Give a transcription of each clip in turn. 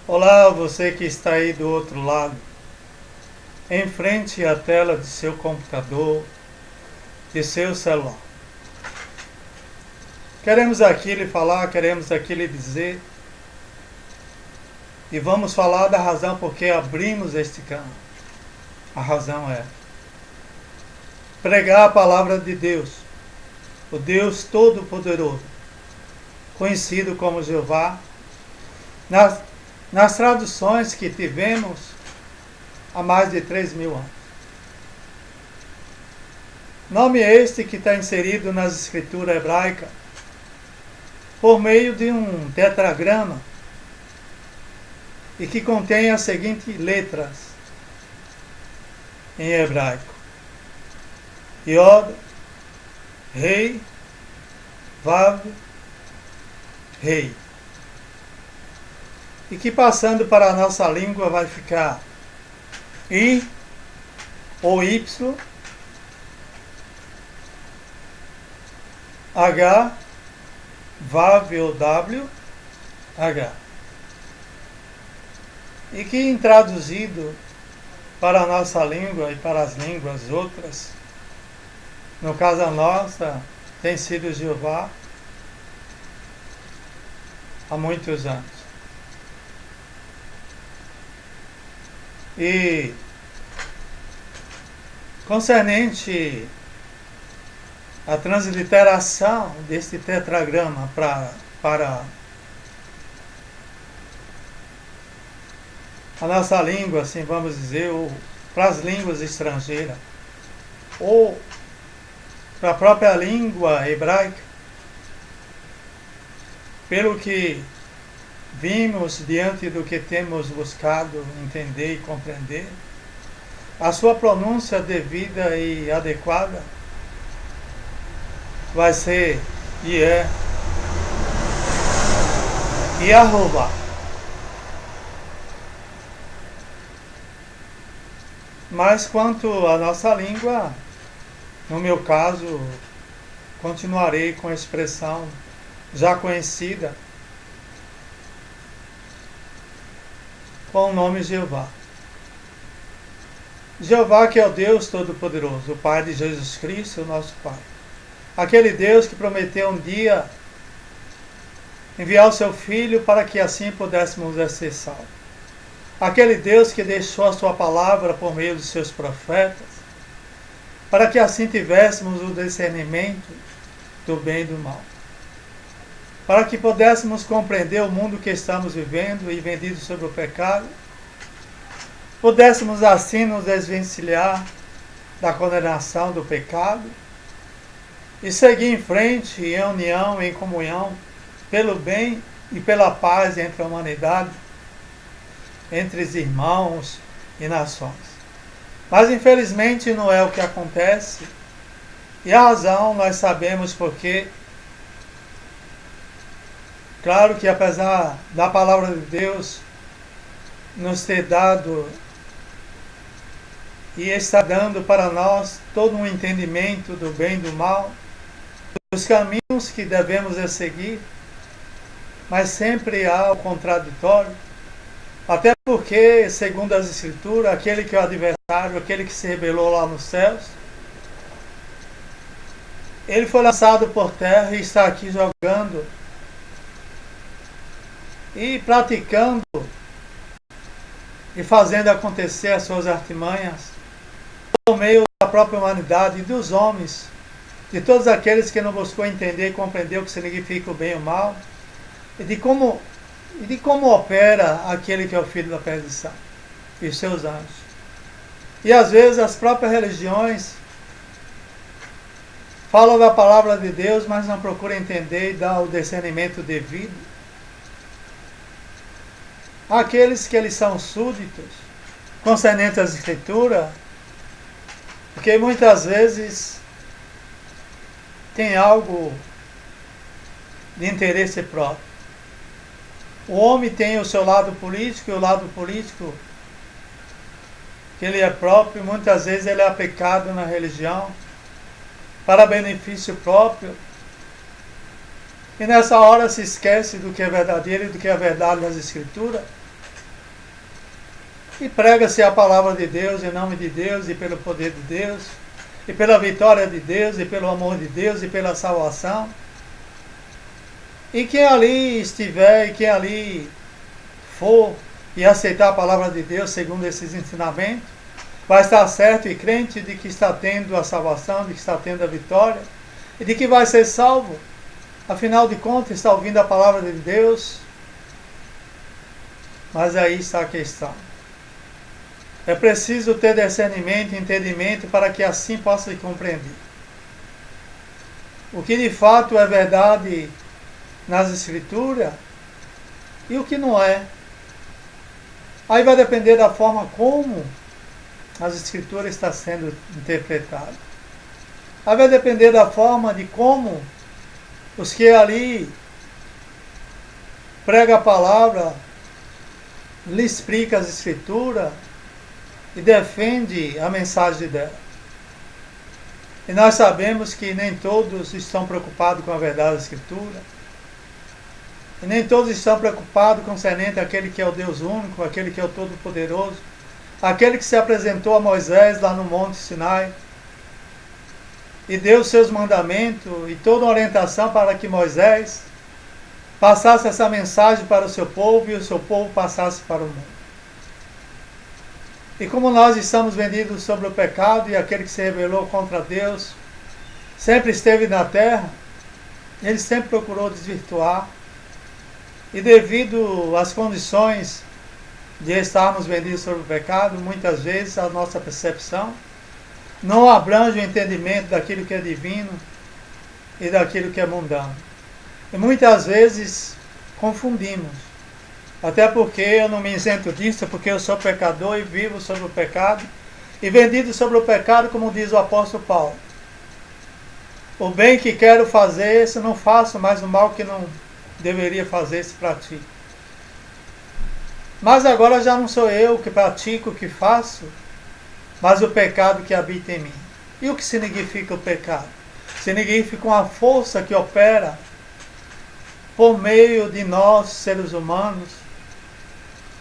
Olá, você que está aí do outro lado, em frente à tela de seu computador, de seu celular. Queremos aqui lhe falar, queremos aqui lhe dizer, e vamos falar da razão por que abrimos este canal. A razão é pregar a palavra de Deus, o Deus Todo-Poderoso, conhecido como Jeová, nas traduções que tivemos há mais de 3.000 anos. Nome este que está inserido nas escrituras hebraicas por meio de um tetragrama e que contém as seguintes letras em hebraico: Yod, Rei, Vav, Rei. E que passando para a nossa língua vai ficar I ou Y, H, Vav ou W, H. E que traduzido para a nossa língua e para as línguas outras, no caso a nossa, tem sido Jeová há muitos anos. E concernente à transliteração deste tetragrama para a nossa língua, assim vamos dizer, ou para as línguas estrangeiras, ou para a própria língua hebraica, pelo que vimos diante do que temos buscado entender e compreender, a sua pronúncia devida e adequada vai ser Yehová. Mas quanto à nossa língua, no meu caso, continuarei com a expressão já conhecida com o nome Jeová. Jeová, que é o Deus Todo-Poderoso, o Pai de Jesus Cristo, o nosso Pai. Aquele Deus que prometeu um dia enviar o seu Filho para que assim pudéssemos ser salvos. Aquele Deus que deixou a sua palavra por meio dos seus profetas, para que assim tivéssemos o discernimento do bem e do mal. Para que pudéssemos compreender o mundo que estamos vivendo e vendido sobre o pecado, pudéssemos assim nos desvencilhar da condenação do pecado e seguir em frente em união, em comunhão, pelo bem e pela paz entre a humanidade, entre os irmãos e nações. Mas infelizmente não é o que acontece, e a razão nós sabemos porque. Claro que apesar da palavra de Deus nos ter dado e está dando para nós todo um entendimento do bem e do mal, dos caminhos que devemos seguir, mas sempre há o contraditório, até porque, segundo as Escrituras, aquele que é o adversário, aquele que se rebelou lá nos céus, ele foi lançado por terra e está aqui jogando e praticando e fazendo acontecer as suas artimanhas por meio da própria humanidade e dos homens, de todos aqueles que não buscou entender e compreender o que significa o bem e o mal, e de como opera aquele que é o filho da perdição e os seus anjos. E às vezes as próprias religiões falam da palavra de Deus, mas não procuram entender e dar o discernimento devido àqueles que eles são súditos, concernente às Escrituras, porque muitas vezes tem algo de interesse próprio. O homem tem o seu lado político, e o lado político que ele é próprio, muitas vezes ele é aplicado na religião para benefício próprio, e nessa hora se esquece do que é verdadeiro e do que é verdade nas Escrituras, E prega-se a palavra de Deus, em nome de Deus, e pelo poder de Deus, e pela vitória de Deus, e pelo amor de Deus, e pela salvação. E quem ali estiver, e quem ali for, e aceitar a palavra de Deus, segundo esses ensinamentos, vai estar certo e crente de que está tendo a salvação, de que está tendo a vitória, e de que vai ser salvo. Afinal de contas, está ouvindo a palavra de Deus. Mas aí está a questão. É preciso ter discernimento e entendimento para que assim possa compreender o que de fato é verdade nas Escrituras e o que não é. Aí vai depender da forma como as Escrituras estão sendo interpretadas. Aí vai depender da forma de como os que ali pregam a palavra, lhe explicam as Escrituras e defende a mensagem dela. E nós sabemos que nem todos estão preocupados com a verdade da Escritura. E nem todos estão preocupados concernente àquele que é o Deus único, aquele que é o Todo-Poderoso, aquele que se apresentou a Moisés lá no Monte Sinai e deu seus mandamentos e toda a orientação para que Moisés passasse essa mensagem para o seu povo e o seu povo passasse para o mundo. E como nós estamos vendidos sobre o pecado e aquele que se rebelou contra Deus sempre esteve na terra, ele sempre procurou desvirtuar. E devido às condições de estarmos vendidos sobre o pecado, muitas vezes a nossa percepção não abrange o entendimento daquilo que é divino e daquilo que é mundano. E muitas vezes confundimos. Até porque eu não me isento disso, porque eu sou pecador e vivo sobre o pecado, e vendido sobre o pecado, como diz o apóstolo Paulo. O bem que quero fazer, esse não faço, mas o mal que não deveria fazer, esse pratico. Mas agora já não sou eu que pratico o que faço, mas o pecado que habita em mim. E o que significa o pecado? Significa uma força que opera por meio de nós, seres humanos,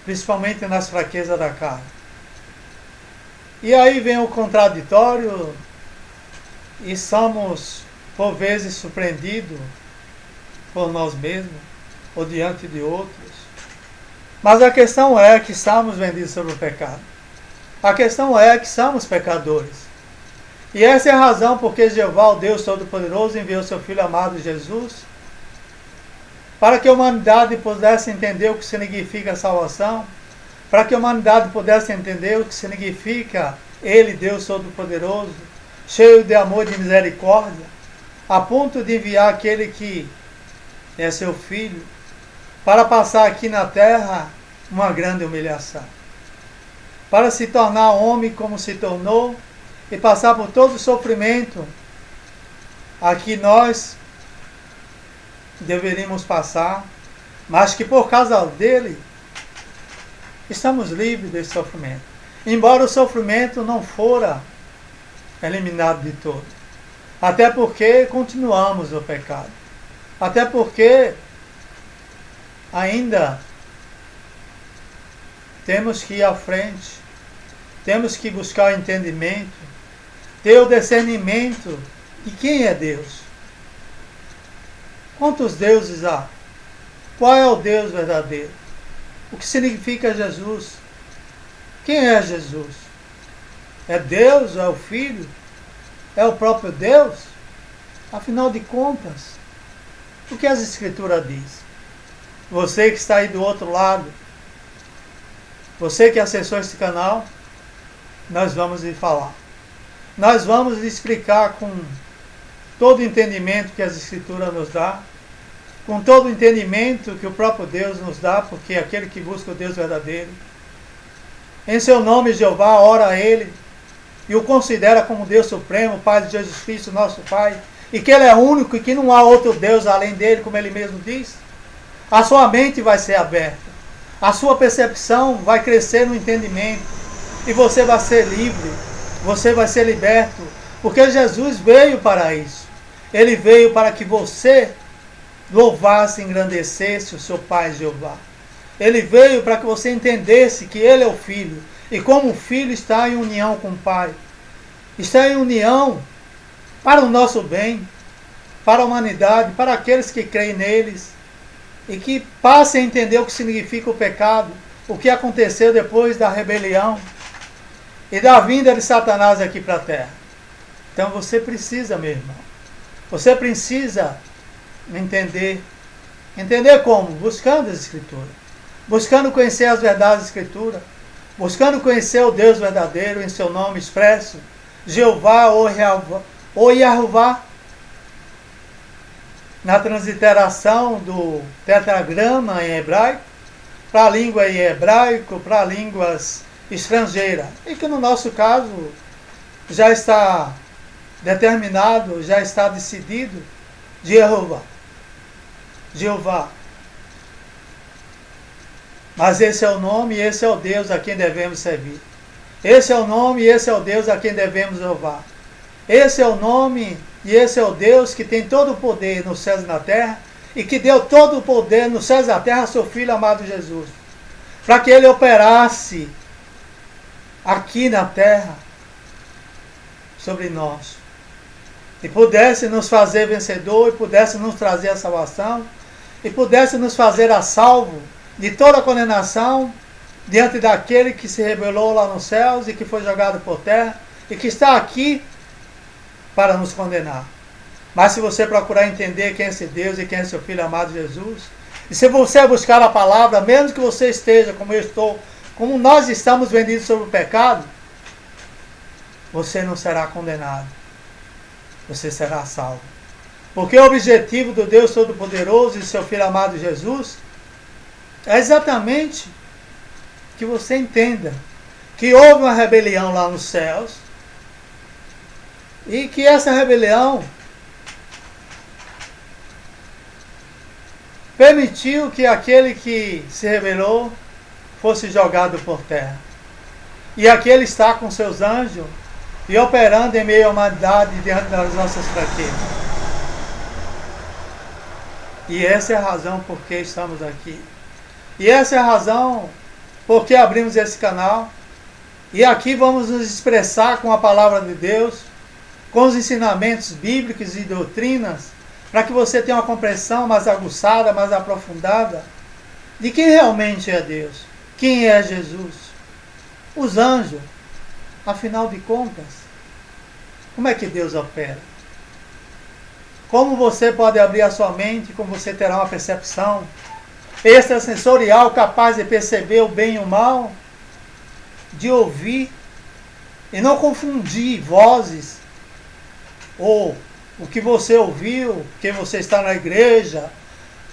principalmente nas fraquezas da carne. E aí vem o contraditório e somos, por vezes, surpreendidos por nós mesmos ou diante de outros. Mas a questão é que estamos vendidos sobre o pecado. A questão é que somos pecadores. E essa é a razão porque Jeová, o Deus Todo-Poderoso, enviou seu Filho amado Jesus para que a humanidade pudesse entender o que significa salvação, para que a humanidade pudesse entender o que significa Ele, Deus Todo-Poderoso, cheio de amor e de misericórdia, a ponto de enviar aquele que é seu Filho, para passar aqui na terra uma grande humilhação, para se tornar homem como se tornou, e passar por todo o sofrimento a que nós deveríamos passar, mas que por causa dele estamos livres desse sofrimento. Embora o sofrimento não fora eliminado de todo. Até porque continuamos no pecado. Até porque ainda temos que ir à frente, temos que buscar o entendimento, ter o discernimento de quem é Deus. Quantos deuses há? Qual é o Deus verdadeiro? O que significa Jesus? Quem é Jesus? É Deus? É o Filho? É o próprio Deus? Afinal de contas, o que as Escrituras diz? Você que está aí do outro lado, você que acessou esse canal, nós vamos lhe falar. Nós vamos lhe explicar com todo o entendimento que as Escrituras nos dá, com todo o entendimento que o próprio Deus nos dá, porque é aquele que busca o Deus verdadeiro, em seu nome Jeová ora a Ele, e o considera como Deus Supremo, Pai de Jesus Cristo, nosso Pai, e que Ele é único e que não há outro Deus além dele, como Ele mesmo diz, a sua mente vai ser aberta, a sua percepção vai crescer no entendimento, e você vai ser livre, você vai ser liberto, porque Jesus veio para isso. Ele veio para que você louvasse e engrandecesse o seu Pai Jeová. Ele veio para que você entendesse que Ele é o Filho, E como o Filho está em união com o Pai, está em união para o nosso bem, para a humanidade, para aqueles que creem neles, e que passem a entender o que significa o pecado, o que aconteceu depois da rebelião e da vinda de Satanás aqui para a terra. Então você precisa, meu irmão, você precisa entender. Entender como? Buscando as Escrituras, buscando conhecer as verdades da Escritura, buscando conhecer o Deus verdadeiro em seu nome expresso, Jeová ou Yahová, na transliteração do tetragrama em hebraico, para a língua em hebraico, para línguas estrangeiras. E que no nosso caso já está determinado, já está decidido, Jeová. Mas esse é o nome e esse é o Deus a quem devemos servir. Esse é o nome e esse é o Deus a quem devemos louvar. Esse é o nome e esse é o Deus que tem todo o poder nos céus e na terra, e que deu todo o poder nos céus e na terra a seu Filho amado Jesus, para que ele operasse aqui na terra sobre nós, e pudesse nos fazer vencedor, e pudesse nos trazer a salvação, e pudesse nos fazer a salvo de toda a condenação diante daquele que se rebelou lá nos céus e que foi jogado por terra e que está aqui para nos condenar. Mas se você procurar entender quem é esse Deus e quem é seu Filho amado Jesus, e se você buscar a palavra, mesmo que você esteja como eu estou, como nós estamos vendidos sobre o pecado, você não será condenado, você será salvo. Porque o objetivo do Deus Todo-Poderoso e seu Filho amado Jesus é exatamente que você entenda que houve uma rebelião lá nos céus, e que essa rebelião permitiu que aquele que se rebelou fosse jogado por terra. E aqui ele está com seus anjos e operando em meio à humanidade diante das nossas fraquezas. E essa é a razão por que estamos aqui. E essa é a razão por que abrimos esse canal. E aqui vamos nos expressar com a palavra de Deus, com os ensinamentos bíblicos e doutrinas, para que você tenha uma compreensão mais aguçada, mais aprofundada, de quem realmente é Deus, quem é Jesus, os anjos, afinal de contas, como é que Deus opera? Como você pode abrir a sua mente, como você terá uma percepção extrasensorial capaz de perceber o bem e o mal, de ouvir e não confundir vozes, ou o que você ouviu, porque você está na igreja,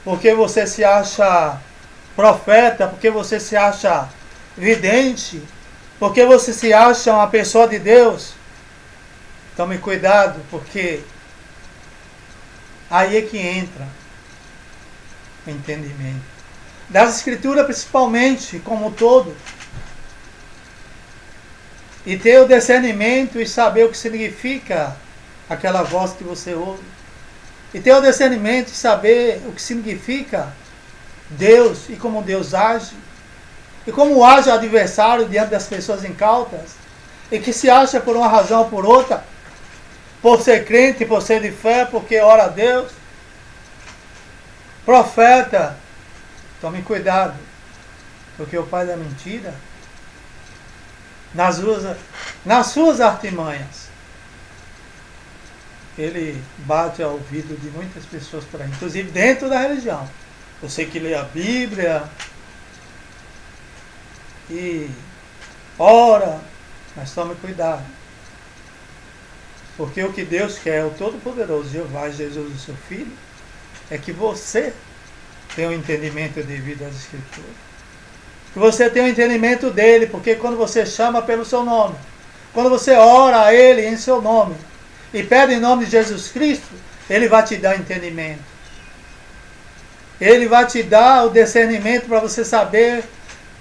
porque você se acha profeta, porque você se acha vidente, porque você se acha uma pessoa de Deus. Tome cuidado, porque aí é que entra o entendimento das Escrituras, principalmente, como um todo, e ter o discernimento e saber o que significa aquela voz que você ouve, e ter o discernimento e saber o que significa Deus e como Deus age, e como age o adversário diante das pessoas incautas, e que se acha por uma razão ou por outra, por ser crente, por ser de fé, porque ora a Deus, profeta. Tome cuidado, porque o pai da mentira, nas suas artimanhas, ele bate ao ouvido de muitas pessoas por aí, inclusive dentro da religião. Você que lê a Bíblia e ora, mas tome cuidado, porque o que Deus quer, o Todo-Poderoso Jeová, Jesus, o seu Filho, é que você tenha um entendimento devido às Escrituras, que você tenha um entendimento dele, porque quando você chama pelo seu nome, quando você ora a ele em seu nome, e pede em nome de Jesus Cristo, ele vai te dar entendimento. Ele vai te dar o discernimento para você saber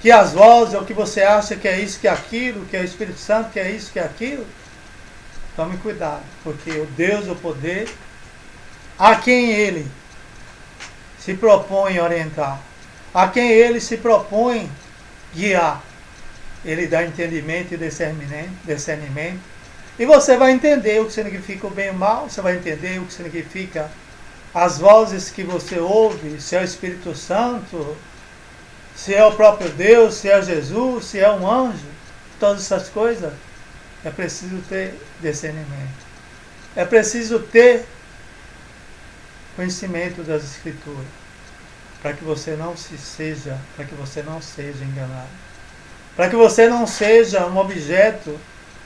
que as vozes, ou que você acha que é isso, que é aquilo, que é o Espírito Santo, que é isso, que é aquilo. Tome cuidado, porque o Deus do poder, a quem ele se propõe orientar, a quem ele se propõe guiar, Ele dá entendimento e discernimento. E você vai entender o que significa o bem e o mal, você vai entender o que significa as vozes que você ouve, se é o Espírito Santo, se é o próprio Deus, se é Jesus, se é um anjo. Todas essas coisas é preciso ter discernimento. É preciso ter conhecimento das Escrituras, para que você não seja enganado. Para que você não seja um objeto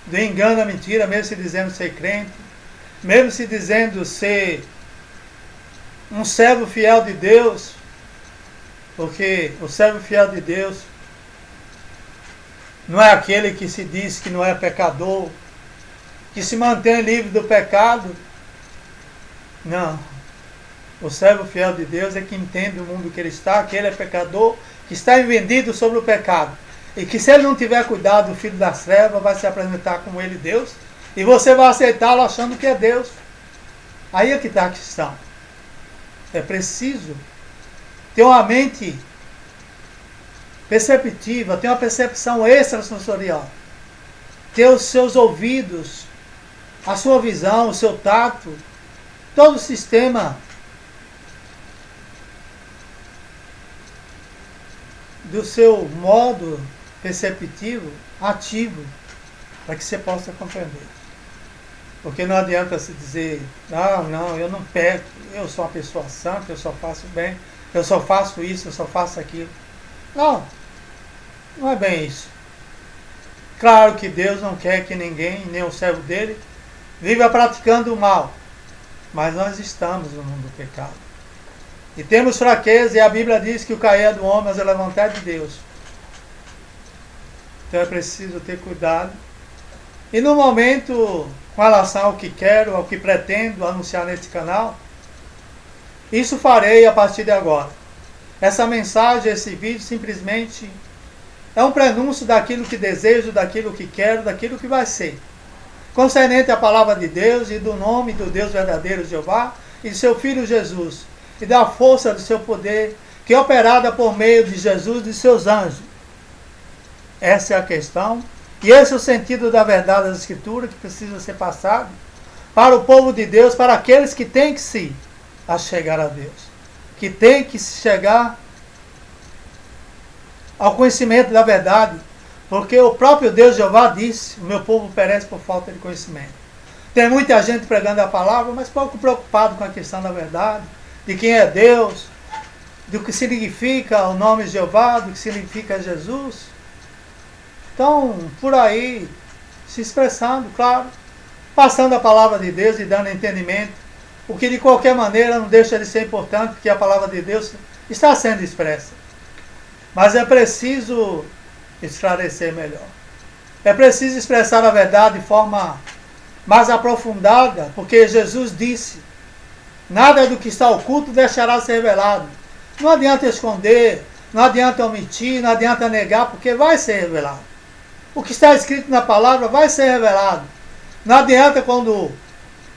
do engano, da mentira, mesmo se dizendo ser crente, mesmo se dizendo ser um servo fiel de Deus, porque o servo fiel de Deus não é aquele que se diz que não é pecador, que se mantém livre do pecado. Não. O servo fiel de Deus é que entende o mundo que ele está, que ele é pecador, que está vendido sobre o pecado. E que se ele não tiver cuidado, o filho das trevas vai se apresentar como ele Deus, e você vai aceitá-lo achando que é Deus. Aí é que está a questão. É preciso ter uma mente perceptiva, ter uma percepção extrasensorial, ter os seus ouvidos, a sua visão, o seu tato, todo o sistema do seu modo perceptivo ativo, para que você possa compreender. Porque não adianta se dizer, não, eu não peco, eu sou uma pessoa santa, eu só faço bem, eu só faço isso, eu só faço aquilo. Não, não é bem isso. Claro que Deus não quer que ninguém, nem o servo dele, viva praticando o mal. Mas nós estamos no mundo do pecado. E temos fraqueza, e a Bíblia diz que o cair é do homem, mas a levantar é de Deus. Então é preciso ter cuidado. E no momento, com relação ao que quero, ao que pretendo anunciar neste canal, isso farei a partir de agora. Essa mensagem, esse vídeo, simplesmente é um prenúncio daquilo que desejo, daquilo que quero, daquilo que vai ser. Concernente à palavra de Deus e do nome do Deus verdadeiro Jeová e de seu Filho Jesus, e da força do seu poder, que é operada por meio de Jesus e de seus anjos. Essa é a questão, e esse é o sentido da verdade das Escrituras, que precisa ser passado para o povo de Deus, para aqueles que têm que se chegar a Deus, que têm que se chegar ao conhecimento da verdade, porque o próprio Deus Jeová disse, o meu povo perece por falta de conhecimento. Tem muita gente pregando a palavra, mas pouco preocupado com a questão da verdade, de quem é Deus, do que significa o nome Jeová, do que significa Jesus. Então, por aí, se expressando, claro, passando a palavra de Deus e dando entendimento, o que de qualquer maneira não deixa de ser importante, porque a palavra de Deus está sendo expressa. Mas é preciso esclarecer melhor. É preciso expressar a verdade de forma mais aprofundada, porque Jesus disse, nada do que está oculto deixará ser revelado. Não adianta esconder, não adianta omitir, não adianta negar, porque vai ser revelado. O que está escrito na palavra vai ser revelado. Não adianta quando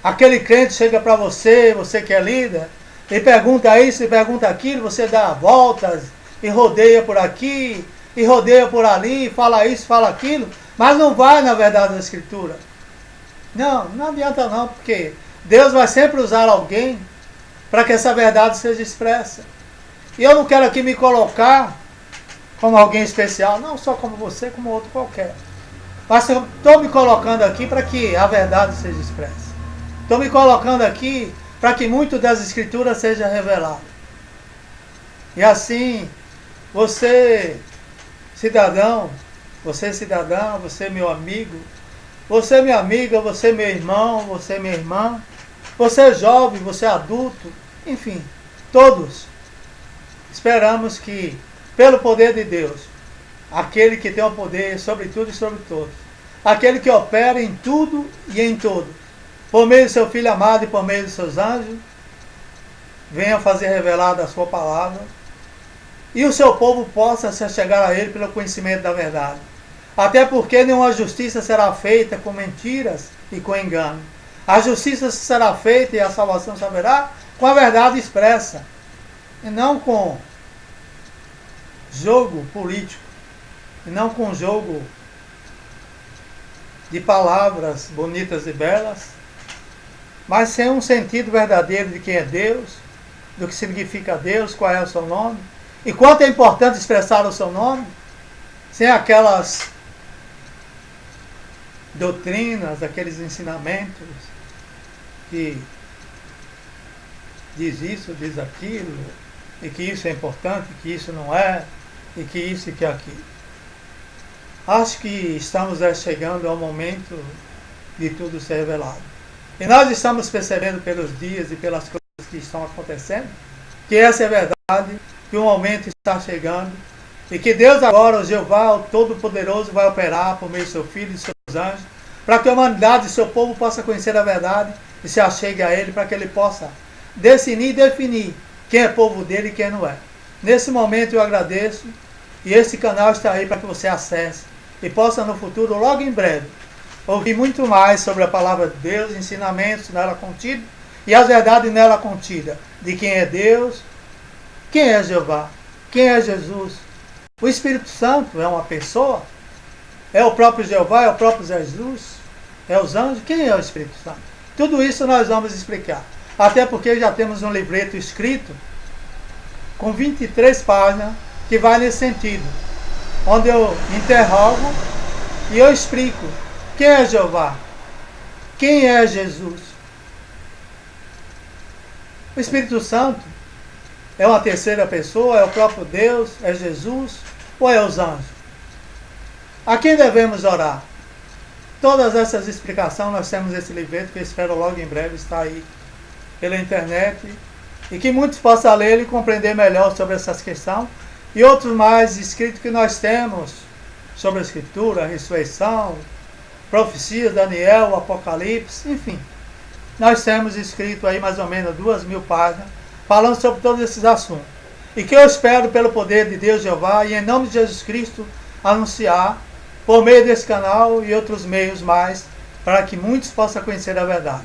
aquele crente chega para você, você que é líder, e pergunta isso e pergunta aquilo, você dá voltas e rodeia por aqui, e rodeia por ali, fala isso, fala aquilo, mas não vai na verdade da Escritura. Não adianta não, porque Deus vai sempre usar alguém para que essa verdade seja expressa. E eu não quero aqui me colocar como alguém especial, não só como você, como outro qualquer. Mas eu estou me colocando aqui para que a verdade seja expressa. Estou me colocando aqui para que muito das Escrituras seja revelado. E assim, você cidadão, você meu amigo, você minha amiga, você meu irmão, você minha irmã, você jovem, você adulto, enfim, todos esperamos que, pelo poder de Deus, aquele que tem o poder sobre tudo e sobre todos, aquele que opera em tudo e em todos, por meio do seu Filho amado e por meio dos seus anjos, venha fazer revelada a sua palavra, e o seu povo possa se chegar a ele pelo conhecimento da verdade. Até porque nenhuma justiça será feita com mentiras e com engano. A justiça será feita e a salvação se haverá com a verdade expressa, e não com jogo político. e não com um jogo de palavras bonitas e belas, mas sem um sentido verdadeiro de quem é Deus, do que significa Deus, qual é o seu nome, e quanto é importante expressar o seu nome, sem aquelas doutrinas, aqueles ensinamentos que diz isso, diz aquilo, e que isso é importante, que isso não é, e que isso e que aquilo. Acho que estamos chegando ao momento de tudo ser revelado. E nós estamos percebendo pelos dias e pelas coisas que estão acontecendo, que essa é a verdade, que o momento está chegando, e que Deus agora, o Jeová, o Todo-Poderoso, vai operar por meio do seu Filho e dos seus anjos, para que a humanidade e seu povo possa conhecer a verdade e se achegue a Ele, para que Ele possa definir quem é povo dele e quem não é. Nesse momento eu agradeço, e esse canal está aí para que você acesse e possa no futuro, logo em breve, ouvir muito mais sobre a palavra de Deus, ensinamentos nela contidos e as verdades nela contidas, de quem é Deus, quem é Jeová, quem é Jesus. O Espírito Santo é uma pessoa? É o próprio Jeová, é o próprio Jesus? É os anjos? Quem é o Espírito Santo? Tudo isso nós vamos explicar. Até porque já temos um livreto escrito com 23 páginas que vai nesse sentido, onde eu interrogo e eu explico quem é Jeová, quem é Jesus. O Espírito Santo é uma terceira pessoa, é o próprio Deus, é Jesus ou é os anjos? A quem devemos orar? Todas essas explicações nós temos esse livreto que eu espero logo em breve estar aí pela internet e que muitos possam ler e compreender melhor sobre essas questões e outros mais escritos que nós temos sobre a Escritura, a ressurreição, profecias, Daniel, Apocalipse, enfim. Nós temos escrito aí mais ou menos 2.000 páginas falando sobre todos esses assuntos. E que eu espero pelo poder de Deus Jeová e em nome de Jesus Cristo anunciar por meio desse canal e outros meios mais para que muitos possam conhecer a verdade.